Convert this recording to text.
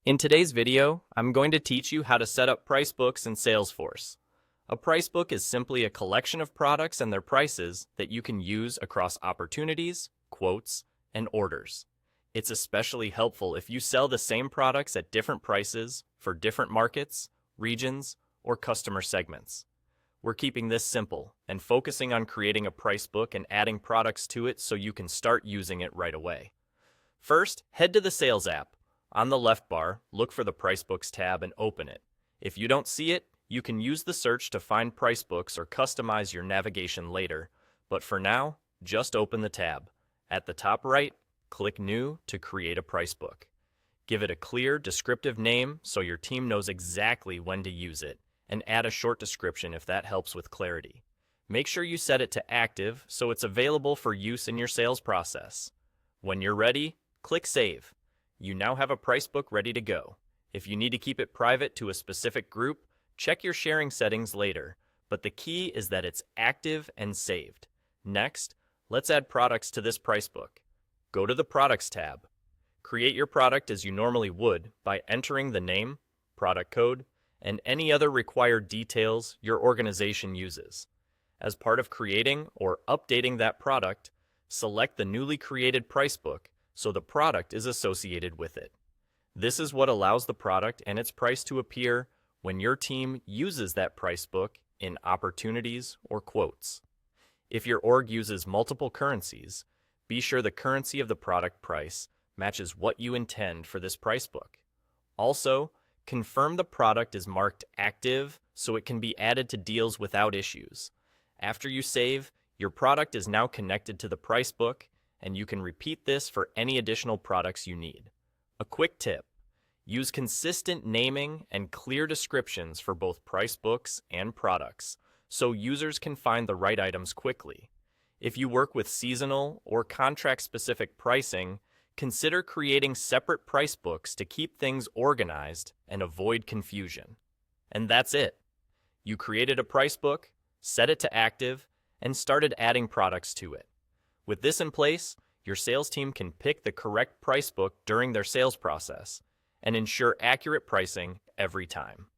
In today's video, I'm going to teach you how to set up price books in Salesforce. A price book is simply a collection of products and their prices that you can use across opportunities, quotes, and orders. It's especially helpful if you sell the same products at different prices for different markets, regions, or customer segments. We're keeping this simple and focusing on creating a price book and adding products to it so you can start using it right away. First, head to the Sales app. On the left bar, look for the Price Books tab and open it. If you don't see it, you can use the search to find price books or customize your navigation later, but for now, just open the tab. At the top right, click New to create a price book. Give it a clear, descriptive name so your team knows exactly when to use it, and add a short description if that helps with clarity. Make sure you set it to active so it's available for use in your sales process. When you're ready, click Save. You now have a price book ready to go. If you need to keep it private to a specific group, check your sharing settings later, but the key is that it's active and saved. Next, let's add products to this price book. Go to the Products tab. Create your product as you normally would by entering the name, product code, and any other required details your organization uses. As part of creating or updating that product, select the newly created price book so the product is associated with it. This is what allows the product and its price to appear when your team uses that price book in opportunities or quotes. If your org uses multiple currencies, be sure the currency of the product price matches what you intend for this price book. Also, confirm the product is marked active so it can be added to deals without issues. After you save, your product is now connected to the price book, and you can repeat this for any additional products you need. A quick tip: use consistent naming and clear descriptions for both price books and products, so users can find the right items quickly. If you work with seasonal or contract-specific pricing, consider creating separate price books to keep things organized and avoid confusion. And that's it. You created a price book, set it to active, and started adding products to it. With this in place, your sales team can pick the correct price book during their sales process and ensure accurate pricing every time.